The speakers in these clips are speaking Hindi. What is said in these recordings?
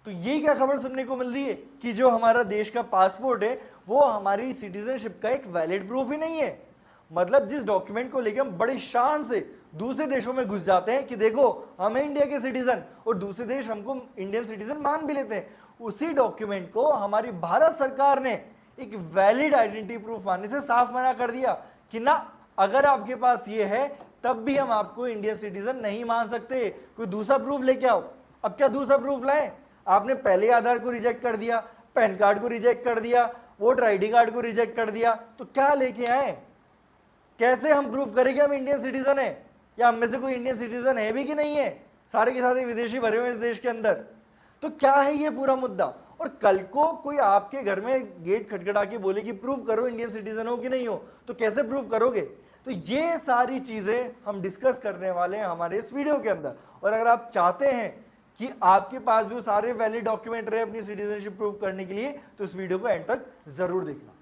तो ये क्या खबर सुनने को मिल रही है कि जो हमारा देश का पासपोर्ट है वो हमारी सिटीजनशिप का एक वैलिड प्रूफ ही नहीं है। मतलब जिस डॉक्यूमेंट को लेकर हम बड़ी शान से दूसरे देशों में घुस जाते हैं कि देखो हम हैं इंडिया के सिटीजन, और दूसरे देश हमको इंडियन सिटीजन मान भी लेते हैं, उसी डॉक्यूमेंट को हमारी भारत सरकार ने एक वैलिड आइडेंटिटी प्रूफ मानने से साफ मना कर दिया कि ना, अगर आपके पास ये है तब भी हम आपको इंडियन सिटीजन नहीं मान सकते, कोई दूसरा प्रूफ लेके आओ। अब क्या दूसरा प्रूफ लाए? आपने पहले आधार को रिजेक्ट कर दिया, पैन कार्ड को रिजेक्ट कर दिया, वोटर आईडी कार्ड को रिजेक्ट कर दिया, तो क्या लेके आए? कैसे हम प्रूफ करेंगे हम इंडियन सिटीजन है, या हम में से कोई इंडियन सिटीजन है भी कि नहीं है? सारे के सारे विदेशी भरे हुए इस देश के अंदर। तो क्या है ये पूरा मुद्दा? और कल को कोई आपके घर में गेट खटखटा के बोले कि प्रूफ करो इंडियन सिटीजन हो कि नहीं हो, तो कैसे प्रूफ करोगे? तो ये सारी चीजें हम डिस्कस करने वाले हैं हमारे इस वीडियो के अंदर। और अगर आप चाहते हैं कि आपके पास भी सारे वैलिड डॉक्यूमेंट रहे अपनी सिटीजनशिप प्रूव करने के लिए, तो इस वीडियो को एंड तक जरूर देखना।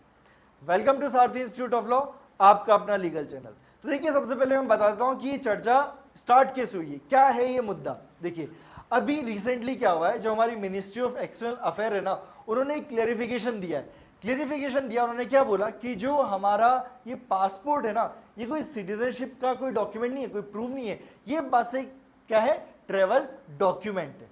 Welcome to Sarathi institute of law, आपका अपना लीगल चैनल। तो देखिए, सबसे पहले मैं बता देता हूं कि ये चर्चा स्टार्ट कैसे हुई है, क्या है ये मुद्दा। देखिए, अभी रिसेंटली क्या हुआ है, जो हमारी मिनिस्ट्री ऑफ एक्सटर्नल अफेयर है ना, उन्होंने एक क्लेरिफिकेशन दिया है। क्लेरिफिकेशन दिया, उन्होंने क्या बोला कि जो हमारा ये पासपोर्ट है ना, ये कोई सिटीजनशिप का कोई डॉक्यूमेंट नहीं है, कोई प्रूफ नहीं है, ये बस एक क्या है, ट्रेवल डॉक्यूमेंट है।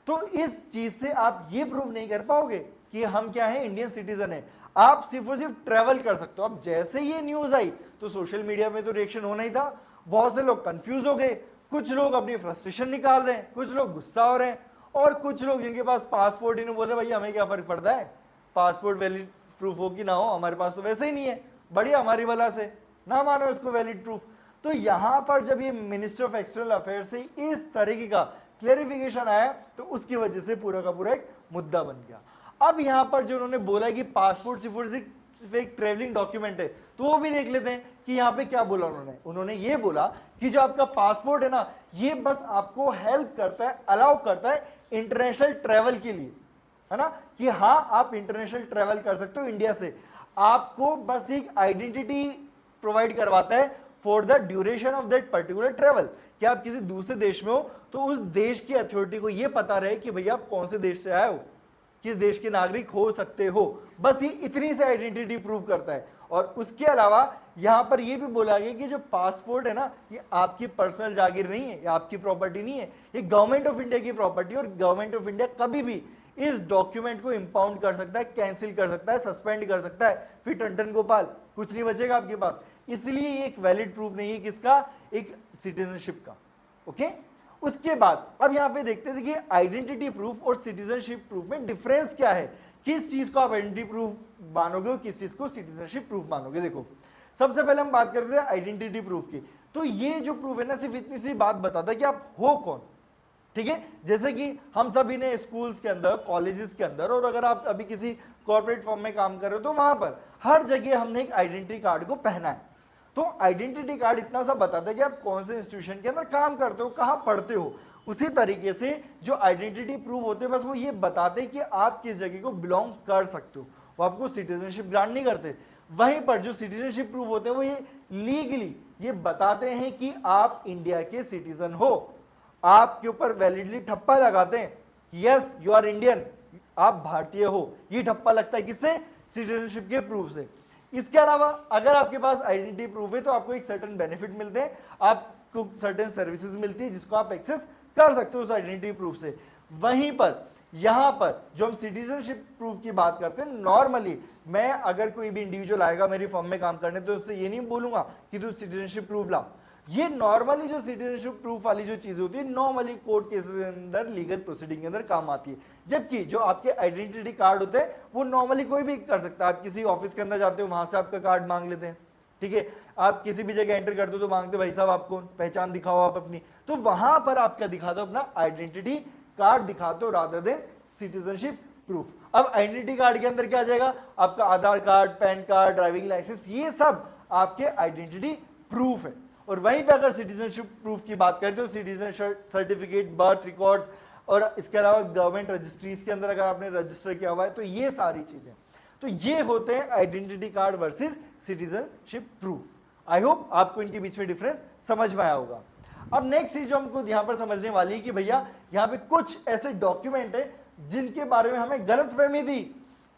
तो इस चीज से आप ये प्रूव नहीं कर पाओगे कि हम क्या है, इंडियन सिटीजन है। आप सिर्फ और सिर्फ ट्रेवल कर सकते हो। अब जैसे ये न्यूज आई तो सोशल मीडिया में तो रिएक्शन होना ही था, बहुत से लोग कंफ्यूज हो गए, कुछ लोग अपनी फ्रस्ट्रेशन निकाल रहे हैं, कुछ लोग गुस्सा हो रहे हैं, और कुछ लोग जिनके पास पासपोर्ट ही नहीं, बोल रहे भाई हमें क्या फर्क पड़ता है, पासपोर्ट वैलिड प्रूफ हो कि ना हो, हमारे पास तो वैसे ही नहीं है, बढ़िया हमारी वाला से ना मानो इसको वैलिड प्रूफ। तो यहां पर जब ये मिनिस्ट्री ऑफ एक्सटर्नल अफेयर से इस तरीके का क्लेरिफिकेशन आया तो उसकी वजह से पूरा का पूरा एक मुद्दा बन गया। अब यहां पर जो उन्होंने बोला कि पासपोर्ट सिर्फ एक ट्रेवलिंग डॉक्यूमेंट है, तो वो भी देख लेते हैं कि यहां पे क्या बोला उन्होंने ये बोला कि जो आपका पासपोर्ट है ना, ये बस आपको हेल्प करता है, अलाउ करता है इंटरनेशनल ट्रेवल के लिए, है ना, कि हाँ आप इंटरनेशनल ट्रेवल कर सकते हो इंडिया से। आपको बस एक आइडेंटिटी प्रोवाइड करवाता है for the duration of that particular travel, कि आप किसी दूसरे देश में हो तो उस देश की अथॉरिटी को यह पता रहे कि भैया आप कौन से देश से आए हो, किस देश के नागरिक हो सकते हो। बस ये इतनी से आइडेंटिटी प्रूव करता है। और उसके अलावा यहां पर यह भी बोला गया कि जो पासपोर्ट है ना, ये आपकी पर्सनल जागीर नहीं है, ये आपकी प्रॉपर्टी नहीं है, ये गवर्नमेंट ऑफ इंडिया की प्रॉपर्टी। और गवर्नमेंट ऑफ इंडिया कभी भी इस डॉक्यूमेंट को इंपाउंड कर सकता है, कैंसिल कर सकता है, सस्पेंड कर सकता है, फिर टन गोपाल कुछ नहीं बचेगा आपके पास। इसलिए ये एक वैलिड प्रूफ नहीं है किसका, एक सिटीजनशिप का। ओके, उसके बाद अब यहां पे देखते थे कि आइडेंटिटी प्रूफ और सिटीजनशिप प्रूफ में डिफरेंस क्या है, किस चीज को आप आइडेंटिटी प्रूफ मानोगे और किस चीज को सिटीजनशिप प्रूफ मानोगे। देखो, सबसे पहले हम बात करते हैं आइडेंटिटी प्रूफ की। तो ये जो प्रूफ है ना, सिर्फ इतनी सी बात बताता है कि आप हो कौन। ठीक है, जैसे कि हम सभी ने स्कूल्स के अंदर, कॉलेजेस के अंदर, और अगर आप अभी किसी कॉर्पोरेट फॉर्म में काम कर रहे हो तो वहां पर हर जगह हमने एक आइडेंटिटी कार्ड को पहना है। तो आइडेंटिटी कार्ड इतना सा बताता है कि आप कौन से इंस्टीट्यूशन के अंदर काम करते हो, कहां पढ़ते हो। उसी तरीके से जो आइडेंटिटी प्रूफ होते हैं, बस वो ये बताते हैं कि आप किस जगह को बिलोंग कर सकते हो, वो आपको सिटीजनशिप ग्रांट नहीं करते। वहीं पर जो सिटीजनशिप प्रूफ होते हैं वो ये लीगली ये बताते हैं कि आप इंडिया के सिटीजन हो, आपके ऊपर वैलिडली ठप्पा लगाते हैं, यस यू आर इंडियन, आप भारतीय हो। ये ठप्पा लगता है किससे, सिटीजनशिप के प्रूफ से। इसके अलावा अगर आपके पास आइडेंटिटी प्रूफ है तो आपको एक सर्टेन बेनिफिट मिलते हैं, आपको सर्टेन सर्विसेज मिलती है जिसको आप एक्सेस कर सकते हो उस आइडेंटिटी प्रूफ से। वहीं पर यहां पर जो हम सिटीजनशिप प्रूफ की बात करते हैं, नॉर्मली मैं अगर कोई भी इंडिविजुअल आएगा मेरी फर्म में काम करने, तो उससे ये नहीं बोलूंगा कि तू सिटीजनशिप प्रूफ ला। ये नॉर्मली जो सिटीजनशिप प्रूफ वाली जो चीजें होती है, नॉर्मली कोर्ट केसेस के अंदर, लीगल प्रोसीडिंग के अंदर काम आती है। जबकि जो आपके आइडेंटिटी कार्ड होते हैं वो नॉर्मली कोई भी कर सकता है। आप किसी ऑफिस के अंदर जाते हो, वहां से आपका कार्ड मांग लेते हैं, ठीक है, आप किसी भी जगह एंटर करते हो तो मांगते भाई साहब आप कौन, पहचान दिखाओ आप अपनी। तो वहां पर आप क्या दिखाते हो, अपना आइडेंटिटी कार्ड दिखाते हो रादर देन सिटीजनशिप प्रूफ। अब आइडेंटिटी कार्ड के अंदर क्या आ जाएगा, आपका Aadhaar card, PAN card, driving licence, ये सब आपके आइडेंटिटी प्रूफ है। और वहीं पे अगर सिटीजनशिप प्रूफ की बात करें तो सिटीजन सर्टिफिकेट, बर्थ रिकॉर्ड्स, और इसके अलावा गवर्नमेंट रजिस्ट्रीज के अंदर अगर आपने रजिस्टर किया हुआ है, तो ये सारी चीजें, तो ये होते हैं identity card versus citizenship proof. I hope आपको इनके बीच में डिफरेंस समझ में आया होगा। अब नेक्स्ट चीज जो हमको यहां पर समझने वाली है कि भैया यहां पे कुछ ऐसे डॉक्यूमेंट है जिनके बारे में हमें गलतफहमी थी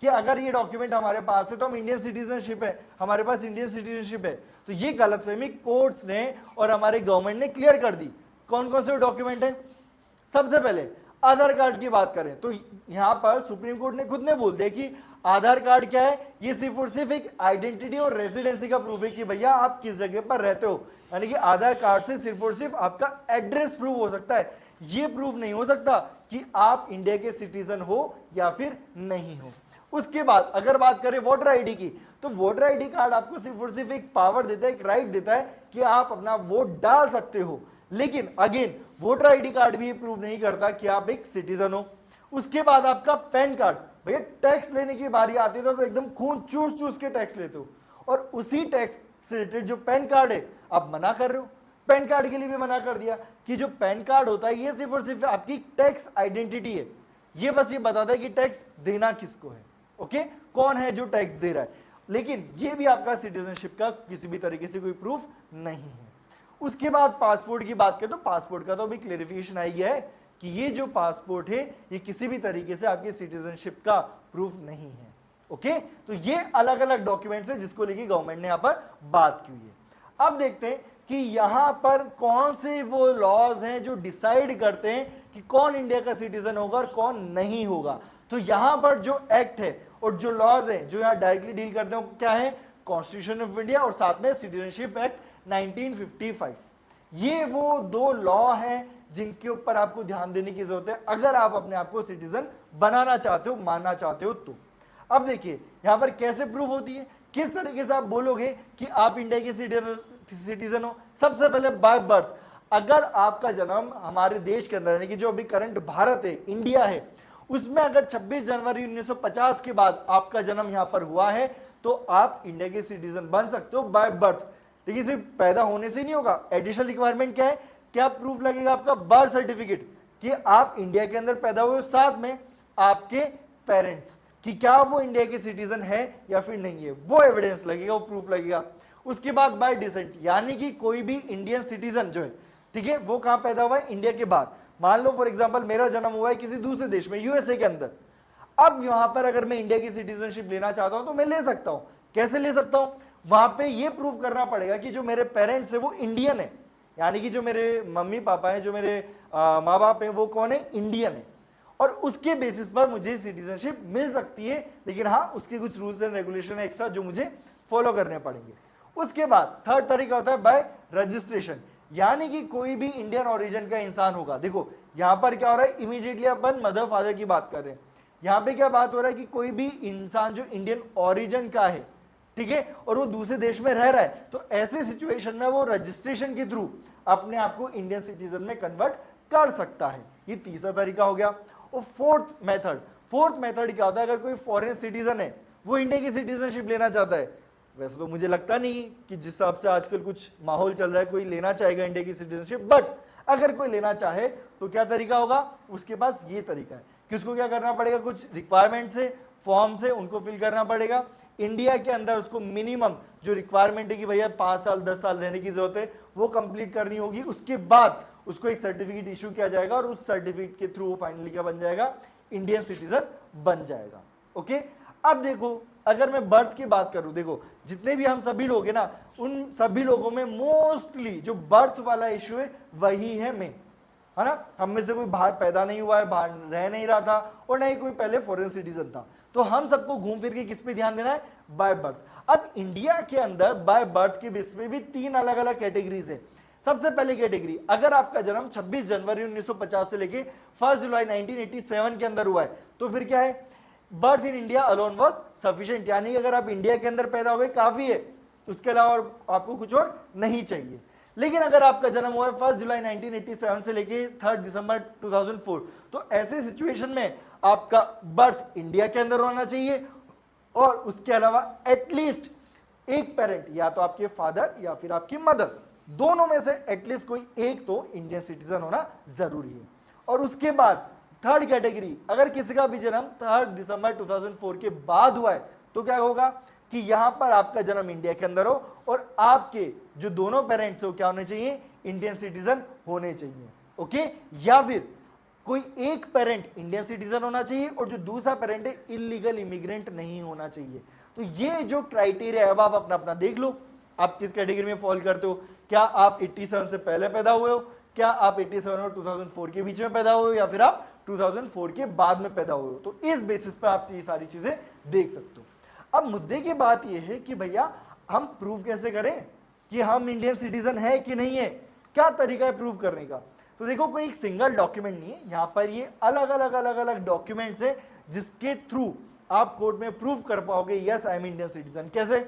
कि अगर ये डॉक्यूमेंट हमारे पास है तो हम इंडियन सिटीजनशिप है, हमारे पास इंडियन सिटीजनशिप है। तो ये गलतफहमी कोर्ट्स ने और हमारे गवर्नमेंट ने क्लियर कर दी। कौन कौन से डॉक्यूमेंट है? सबसे पहले आधार कार्ड की बात करें तो यहां पर सुप्रीम कोर्ट ने खुद ने बोल दिया कि आधार कार्ड क्या है, ये सिर्फ और सिर्फ एक आइडेंटिटी और रेजिडेंसी का प्रूफ है कि भैया आप किस जगह पर रहते हो। यानी कि आधार कार्ड से सिर्फ और सिर्फ आपका एड्रेस प्रूफ हो सकता है, ये प्रूफ नहीं हो सकता कि आप इंडिया के सिटीजन हो या फिर नहीं हो। उसके बाद अगर बात करें वोटर आईडी की, तो वोटर आईडी कार्ड आपको सिर्फ और सिर्फ एक पावर देता है, एक राइट देता है कि आप अपना वोट डाल सकते हो। लेकिन अगेन वोटर आईडी कार्ड भी प्रूव नहीं करता कि आप एक सिटीजन हो। उसके बाद आपका पैन कार्ड, भैया टैक्स लेने की बारी आती है तो एकदम खून चूस चूस के टैक्स लेते हो, और उसी टैक्स से रिलेटेड जो पैन कार्ड है आप मना कर रहे हो। पैन कार्ड के लिए भी मना कर दिया कि जो पैन कार्ड होता है ये सिर्फ और सिर्फ आपकी टैक्स आइडेंटिटी है, ये बस ये बताता है कि टैक्स देना किसको है, ओके, कौन है जो टैक्स दे रहा है, लेकिन ये भी आपका सिटीजनशिप का किसी भी तरीके से कोई प्रूफ नहीं है। उसके बाद पासपोर्ट की बात करें तो पासपोर्ट का तो अभी क्लेरिफिकेशन आई गया है कि ये जो पासपोर्ट है ये किसी भी तरीके से आपकी सिटीजनशिप का प्रूफ नहीं है, ओके। तो ये अलग अलग डॉक्यूमेंट्स है जिसको लेके गवर्नमेंट ने यहां पर बात की हुई है। अब देखते हैं कि यहां पर कौन से वो लॉज हैं जो डिसाइड करते हैं कि कौन इंडिया का सिटीजन होगा और कौन नहीं होगा। तो यहां पर जो एक्ट है और जो लॉज है जो यहां डायरेक्टली डील करते हैं क्या है, कॉन्स्टिट्यूशन ऑफ इंडिया और साथ में सिटीजनशिप एक्ट 1955। ये वो दो लॉ हैं जिनके ऊपर आपको ध्यान देने की जरूरत है अगर आप अपने आप को सिटीजन बनाना चाहते हो, मानना चाहते हो तो। अब देखिए यहां पर कैसे प्रूफ होती है, किस तरीके से आप बोलोगे कि आप इंडिया के सिटीजन हो। सबसे पहले बाय बर्थ, अगर आपका जन्म हमारे देश के अंदर यानी कि जो अभी करंट भारत है, इंडिया है, उसमें अगर 26 जनवरी 1950 के बाद आपका जन्म यहां पर हुआ है तो आप इंडिया के सिटीजन बन सकते हो बाय बर्थ। लेकिन सिर्फ पैदा होने से नहीं होगा, एडिशनल रिक्वायरमेंट क्या है, क्या प्रूफ लगेगा आपका बर्थ सर्टिफिकेट कि आप इंडिया के अंदर पैदा हुए, साथ में आपके पेरेंट्स कि क्या वो इंडिया के सिटीजन है या फिर नहीं है, वो एविडेंस लगेगा, वो प्रूफ लगेगा। उसके बाद बाय डिसेंट, यानी कि कोई भी इंडियन सिटीजन जो है, ठीक है, वो कहां पैदा हुआ है, इंडिया के बाहर। मान लो फॉर एग्जांपल मेरा जन्म हुआ है किसी दूसरे देश में, यूएसए के अंदर। अब यहां पर अगर मैं इंडिया की सिटीजनशिप लेना चाहता हूं तो मैं ले सकता हूं। कैसे ले सकता हूं, वहां पे ये प्रूव करना पड़ेगा कि जो मेरे पेरेंट्स है वो इंडियन है, यानी कि जो मेरे मम्मी पापा हैं, जो मेरे माँ बाप हैं, वो कौन है, इंडियन है, और उसके बेसिस पर मुझे सिटीजनशिप मिल सकती है। लेकिन हाँ, उसके कुछ रूल्स एंड रेगुलेशन एक्स्ट्रा जो मुझे फॉलो करने पड़ेंगे। उसके बाद थर्ड तरीका होता है बाय रजिस्ट्रेशन, यानी कि कोई भी इंडियन ओरिजिन का इंसान होगा। देखो यहां पर क्या हो रहा है, इमीडिएटली अपन मदर फादर की बात कर रहे हैं, यहां पे क्या बात हो रहा है कि कोई भी इंसान जो इंडियन ओरिजिन का है, ठीक है, और वो दूसरे देश में रह रहा है, तो ऐसे सिचुएशन में वो रजिस्ट्रेशन के थ्रू अपने आप को इंडियन सिटीजन में कन्वर्ट कर सकता है। ये तीसरा तरीका हो गया। और फोर्थ मेथड क्या होता है, अगर कोई फॉरेन सिटीजन है वो इंडिया की सिटीजनशिप लेना चाहता है, वैसे तो मुझे लगता नहीं कि जिस हिसाब से आजकल कुछ माहौल चल रहा है कोई लेना चाहेगा इंडिया की सिटीजनशिप, बट अगर कोई लेना चाहे तो क्या तरीका होगा, उसके पास ये तरीका है कि उसको क्या करना पड़ेगा, कुछ रिक्वायरमेंट्स है, फॉर्म्स है, उनको फिल करना पड़ेगा। इंडिया के अंदर उसको मिनिमम जो रिक्वायरमेंट है कि भैया 5 साल 10 साल रहने की जरूरत है, वो कंप्लीट करनी होगी। उसके बाद उसको एक सर्टिफिकेट इशू किया जाएगा और उस सर्टिफिकेट के थ्रू वो फाइनली क्या बन जाएगा, इंडियन सिटीजन बन जाएगा, ओके। अब देखो अगर मैं बर्थ की बात करूं, देखो जितने भी हम सभी लोग हैं ना, उन सभी लोगों में मोस्टली जो बर्थ वाला इशू है वही है मेन, है ना। हम में से कोई बाहर पैदा नहीं हुआ है, बाहर रह नहीं रहा था, और नहीं कोई पहले फॉरेन सिटीजन था, तो हम सबको घूम फिर के किस पे ध्यान देना है, बाय बर्थ। अब इंडिया के अंदर बाय बर्थ के बेस पे भी 3 अलग अलग कैटेगरीज है। सबसे पहली कैटेगरी, अगर आपका जन्म 26 जनवरी 1950 से लेके 1 जुलाई 1987 के अंदर हुआ है तो फिर क्या है, birth in India alone was sufficient, यानी कि अगर आप इंडिया के अंदर पैदा हुए काफी है, उसके अलावा और आपको कुछ और नहीं चाहिए। लेकिन अगर आपका जन्म हुआ है 1 जुलाई 1987 से लेके 3 दिसंबर 2004, तो ऐसे सिचुएशन में आपका बर्थ इंडिया के अंदर होना चाहिए, और उसके अलावा एटलीस्ट एक पेरेंट, या तो आपके फादर या फिर आपकी मदर, दोनों में से एटलीस्ट कोई एक तो इंडियन सिटीजन होना जरूरी है। और उसके बाद थर्ड कैटेगरी, अगर किसी का भी जन्म 3 दिसंबर 2004 के बाद हुआ है तो क्या होगा कि यहां पर आपका जन्म इंडिया के अंदर हो और आपके जो दोनों पेरेंट्स हो क्या होने चाहिए, इंडियन सिटीजन होने चाहिए, ओके। या फिर कोई एक पेरेंट इंडियन सिटीजन होना चाहिए और जो दूसरा पेरेंट है इलीगल इमिग्रेंट नहीं होना चाहिए। तो ये जो क्राइटेरिया है अब आप अपना अपना देख लो, आप किस कैटेगरी में फॉल करते हो। क्या आप 87 से पहले पैदा हुए हो, क्या आप 87 और 2004 के बीच में पैदा हुए हो, या फिर आप 2004 के बाद में पैदा हुए हो। तो इस बेसिस पर आप ये सारी चीजें देख सकते हो। अब मुद्दे की बात यह है कि भैया हम प्रूव कैसे करें कि हम इंडियन सिटीजन है कि नहीं है, क्या तरीका है प्रूव करने का। तो देखो कोई एक सिंगल डॉक्यूमेंट नहीं है, यहां पर ये अलग अलग डॉक्यूमेंट्स है जिसके थ्रू आप कोर्ट में प्रूव कर पाओगे yes I am Indian citizen. कैसे?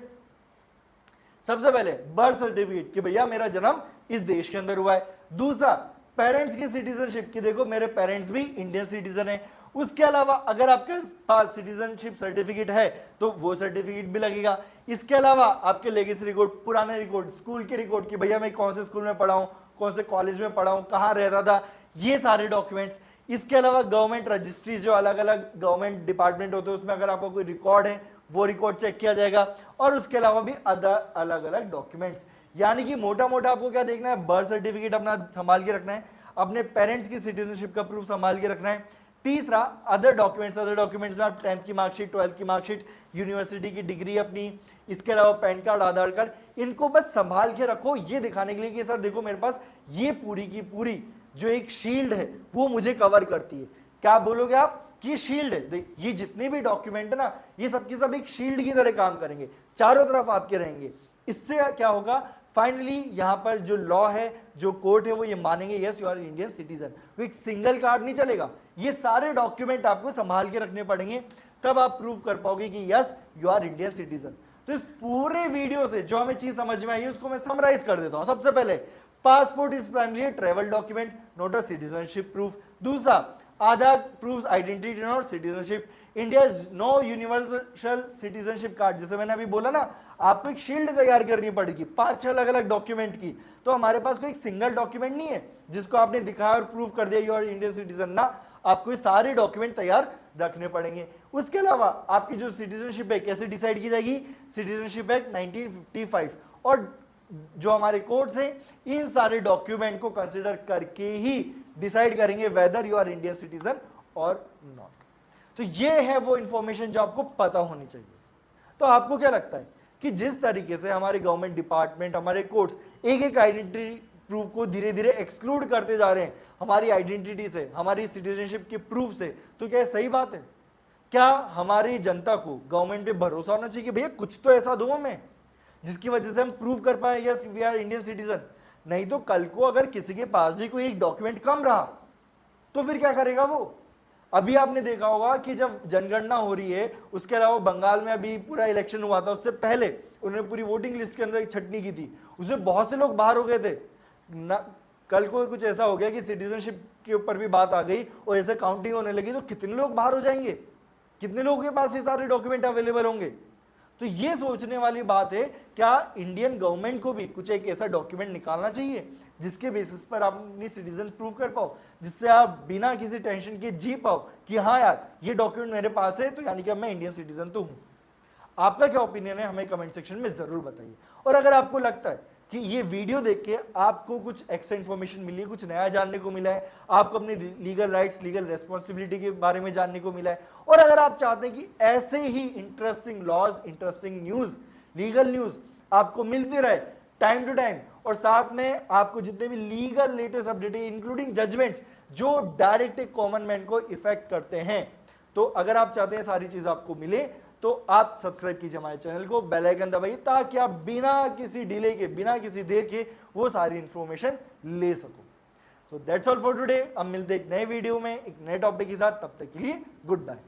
सबसे पहले बर्थ सर्टिफिकेट कि भैया मेरा जन्म इस देश के अंदर हुआ है। दूसरा पेरेंट्स की सिटीजनशिप कि देखो मेरे पेरेंट्स भी इंडियन सिटीजन है। उसके अलावा अगर आपके पास सिटीजनशिप सर्टिफिकेट है तो वो सर्टिफिकेट भी लगेगा। इसके अलावा आपके लेगेसी रिकॉर्ड, पुराने रिकॉर्ड, स्कूल के रिकॉर्ड कि भैया मैं कौन से स्कूल में पढ़ा हूं, कौन से कॉलेज में पढ़ा हूं, कहां रह रहा था, ये सारे डॉक्यूमेंट्स। इसके अलावा गवर्नमेंट रजिस्ट्री जो अलग अलग गवर्नमेंट डिपार्टमेंट होते हैं उसमें अगर आपका कोई रिकॉर्ड है वो रिकॉर्ड चेक किया जाएगा। और उसके अलावा भी अदर अलग अलग डॉक्यूमेंट्स। यानी कि मोटा मोटा आपको क्या देखना है, बर्थ सर्टिफिकेट अपना संभाल के रखना है, अपने पेरेंट्स की सिटीजनशिप का प्रूफ संभाल के रखना है। तीसरा अदर डॉक्यूमेंट्स में आप 10th की मार्कशीट, 12th की मार्कशीट, यूनिवर्सिटी की डिग्री अपनी, इसके अलावा पैन कार्ड, आधार कार्ड, इनको बस संभाल के रखो ये दिखाने के लिए कि सर देखो मेरे पास ये पूरी की पूरी जो एक शील्ड है वो मुझे कवर करती है। क्या बोलोगे आप कि शील्ड है, ये जितने भी डॉक्यूमेंट है ना ये सबकी सब एक शील्ड की तरह काम करेंगे, चारों तरफ आपके रहेंगे। इससे क्या होगा, फाइनली यहां पर जो लॉ है, जो कोर्ट है, वो ये मानेंगे yes you are Indian citizen. तो एक सिंगल कार्ड नहीं चलेगा, ये सारे डॉक्यूमेंट आपको संभाल के रखने पड़ेंगे, तब आप प्रूव कर पाओगे कि yes you are Indian citizen. तो इस पूरे वीडियो से जो हमें चीज समझ में आई उसको मैं समराइज कर देता हूं। सबसे पहले passport is primary a travel document, not a citizenship proof. दूसरा Aadhaar proves identity not citizenship. India is no universal citizenship card, जैसे मैंने अभी बोला ना आपको एक शील्ड तैयार करनी पड़ेगी 5-6 अलग अलग डॉक्यूमेंट की। तो हमारे पास कोई एक सिंगल डॉक्यूमेंट नहीं है जिसको आपने दिखाया और प्रूव कर दिया यू आर इंडियन सिटीजन ना, आपको ये सारे डॉक्यूमेंट तैयार रखने पड़ेंगे। उसके अलावा आपकी जो सिटीजनशिप है कैसे डिसाइड की जाएगी, सिटीजनशिप एक्ट 1955 और जो हमारे कोर्ट्स हैं इन सारे डॉक्यूमेंट को कंसीडर करके ही डिसाइड करेंगे whether you are Indian citizen और नॉट। तो ये है वो इंफॉर्मेशन जो आपको पता होनी चाहिए। तो आपको क्या लगता है कि जिस तरीके से हमारे गवर्नमेंट डिपार्टमेंट, हमारे कोर्ट्स एक एक आइडेंटिटी प्रूफ को धीरे धीरे एक्सक्लूड करते जा रहे हैं हमारी आइडेंटिटी से, हमारी सिटीजनशिप के प्रूफ से, तो क्या सही बात है? क्या हमारी जनता को गवर्नमेंट पे भरोसा होना चाहिए कि भैया कुछ तो ऐसा दो हमें जिसकी वजह से हम प्रूव कर पाए yes we are Indian citizen. नहीं तो कल को अगर किसी के पास भी कोई एक डॉक्यूमेंट कम रहा तो फिर क्या करेगा वो। अभी आपने देखा होगा कि जब जनगणना हो रही है, उसके अलावा बंगाल में अभी पूरा इलेक्शन हुआ था, उससे पहले उन्होंने पूरी वोटिंग लिस्ट के अंदर एक छटनी की थी, उसमें बहुत से लोग बाहर हो गए थे ना। कल को कुछ ऐसा हो गया कि सिटीजनशिप के ऊपर भी बात आ गई और ऐसे काउंटिंग होने लगी तो कितने लोग बाहर हो जाएंगे, कितने लोगों के पास ये सारे डॉक्यूमेंट अवेलेबल होंगे। तो ये सोचने वाली बात है, क्या इंडियन गवर्नमेंट को भी कुछ एक ऐसा डॉक्यूमेंट निकालना चाहिए जिसके बेसिस पर आप अपनी सिटीजन प्रूव कर पाओ, जिससे आप बिना किसी टेंशन के जी पाओ कि हाँ यार ये डॉक्यूमेंट मेरे पास है तो यानी कि मैं इंडियन सिटीजन तो हूं। आपका क्या ओपिनियन है हमें कमेंट सेक्शन में जरूर बताइए। और अगर आपको लगता है कि ये वीडियो देख के आपको कुछ एक्स्ट्रा इन्फॉर्मेशन मिली है, कुछ नया जानने को मिला है, आपको अपनी लीगल राइट्स, लीगल रेस्पॉन्सिबिलिटी के बारे में जानने को मिला है, और अगर आप चाहते हैं कि ऐसे ही interesting laws, interesting news, legal news आपको मिलती रहे टाइम टू टाइम, और साथ में आपको जितने भी लीगल लेटेस्ट अपडेट है इंक्लूडिंग जजमेंट्स जो डायरेक्ट एक कॉमन मैन को इफेक्ट करते हैं, तो अगर आप चाहते हैं सारी चीज आपको मिले तो आप सब्सक्राइब कीजिए हमारे चैनल को, बेल आइकन दबाइए ताकि आप बिना किसी डिले के, बिना किसी देर के वो सारी इंफॉर्मेशन ले सको। So that's all for today. अब मिलते हैं एक नए वीडियो में एक नए टॉपिक के साथ, तब तक के लिए गुड बाय।